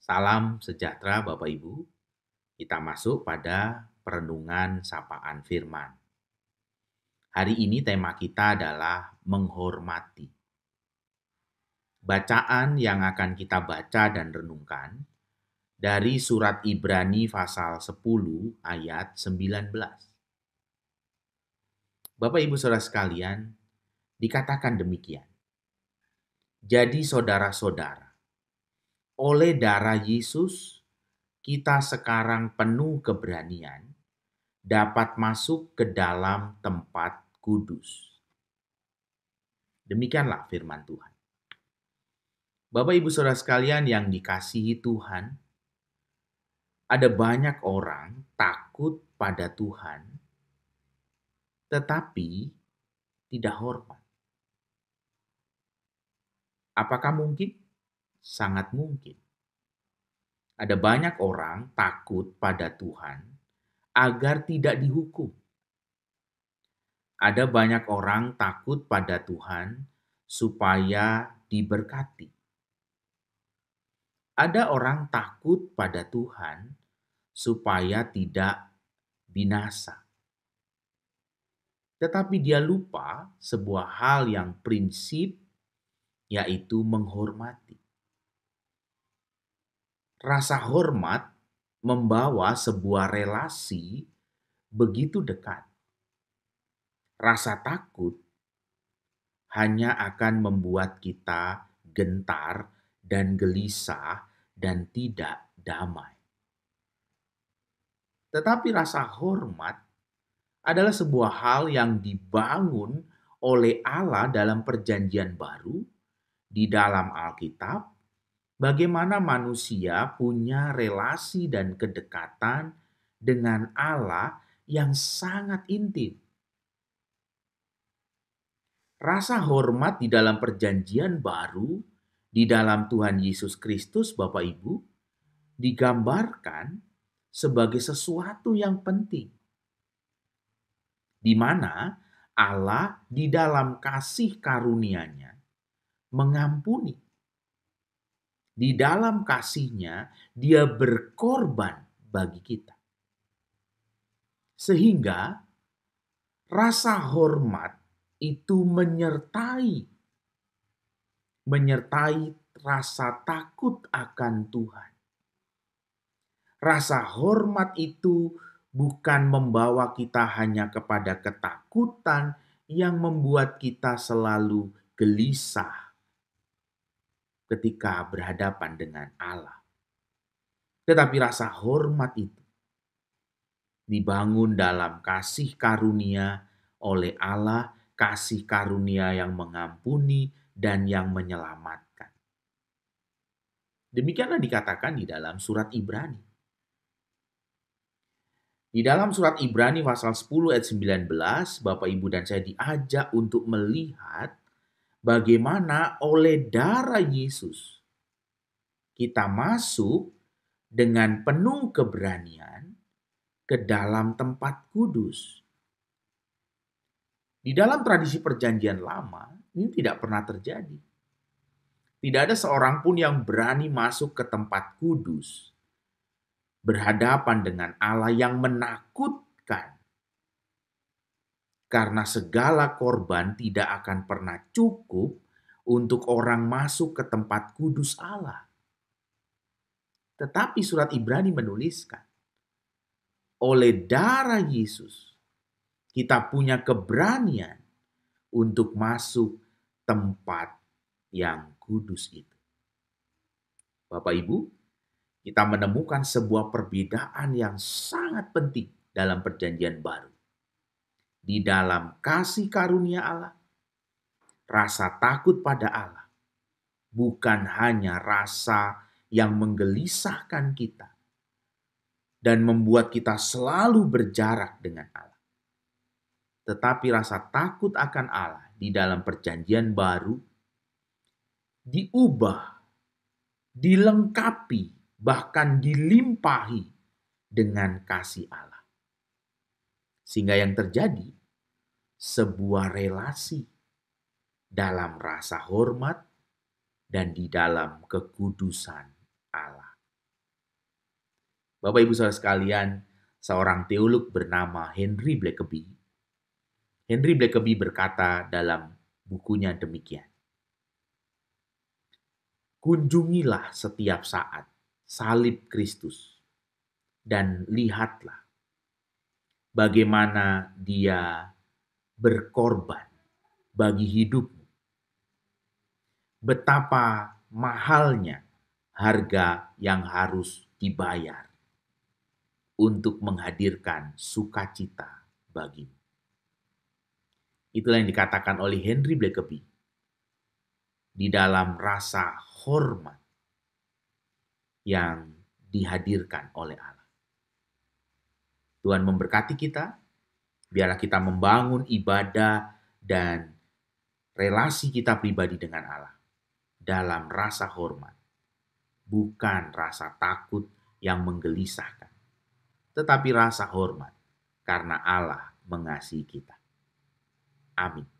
Salam sejahtera Bapak Ibu. Kita masuk pada perenungan sapaan firman. Hari ini tema kita adalah menghormati. Bacaan yang akan kita baca dan renungkan dari surat Ibrani pasal 10 ayat 19. Bapak Ibu Saudara sekalian, dikatakan demikian. Jadi saudara-saudara, oleh darah Yesus kita sekarang penuh keberanian dapat masuk ke dalam tempat kudus. Demikianlah firman Tuhan. Bapak Ibu Saudara sekalian yang dikasihi Tuhan, ada banyak orang takut pada Tuhan, tetapi tidak hormat. Apakah mungkin? Sangat mungkin. Ada banyak orang takut pada Tuhan agar tidak dihukum. Ada banyak orang takut pada Tuhan supaya diberkati. Ada orang takut pada Tuhan supaya tidak binasa. Tetapi dia lupa sebuah hal yang prinsip, yaitu menghormati. Rasa hormat membawa sebuah relasi begitu dekat. Rasa takut hanya akan membuat kita gentar dan gelisah dan tidak damai. Tetapi rasa hormat adalah sebuah hal yang dibangun oleh Allah dalam perjanjian baru di dalam Alkitab, bagaimana manusia punya relasi dan kedekatan dengan Allah yang sangat intim. Rasa hormat di dalam perjanjian baru, di dalam Tuhan Yesus Kristus, Bapak Ibu, digambarkan sebagai sesuatu yang penting. Di mana Allah di dalam kasih karunia-Nya mengampuni. Di dalam kasih-Nya, Dia berkorban bagi kita. Sehingga rasa hormat itu menyertai rasa takut akan Tuhan. Rasa hormat itu bukan membawa kita hanya kepada ketakutan yang membuat kita selalu gelisah ketika berhadapan dengan Allah. Tetapi rasa hormat itu dibangun dalam kasih karunia oleh Allah, kasih karunia yang mengampuni dan yang menyelamatkan. Demikianlah dikatakan di dalam surat Ibrani. Di dalam surat Ibrani pasal 10 ayat 19, Bapak Ibu dan saya diajak untuk melihat bagaimana oleh darah Yesus kita masuk dengan penuh keberanian ke dalam tempat kudus. Di dalam tradisi perjanjian lama, ini tidak pernah terjadi. Tidak ada seorang pun yang berani masuk ke tempat kudus, berhadapan dengan Allah yang menakutkan. Karena segala korban tidak akan pernah cukup untuk orang masuk ke tempat kudus Allah. Tetapi surat Ibrani menuliskan, oleh darah Yesus, kita punya keberanian untuk masuk tempat yang kudus itu. Bapak Ibu, kita menemukan sebuah perbedaan yang sangat penting dalam perjanjian baru. Di dalam kasih karunia Allah, rasa takut pada Allah bukan hanya rasa yang menggelisahkan kita dan membuat kita selalu berjarak dengan Allah. Tetapi rasa takut akan Allah di dalam perjanjian baru diubah, dilengkapi, bahkan dilimpahi dengan kasih Allah. Sehingga yang terjadi sebuah relasi dalam rasa hormat dan di dalam kekudusan Allah. Bapak Ibu Saudara sekalian, seorang teolog bernama Henry Blackaby berkata dalam bukunya demikian, kunjungilah setiap saat salib Kristus dan lihatlah bagaimana dia berkorban bagi hidupmu. Betapa mahalnya harga yang harus dibayar untuk menghadirkan sukacita bagimu. Itulah yang dikatakan oleh Henry Blackaby di dalam rasa hormat yang dihadirkan oleh Allah. Tuhan memberkati kita, biarlah kita membangun ibadah dan relasi kita pribadi dengan Allah dalam rasa hormat, bukan rasa takut yang menggelisahkan, tetapi rasa hormat karena Allah mengasihi kita. Amin.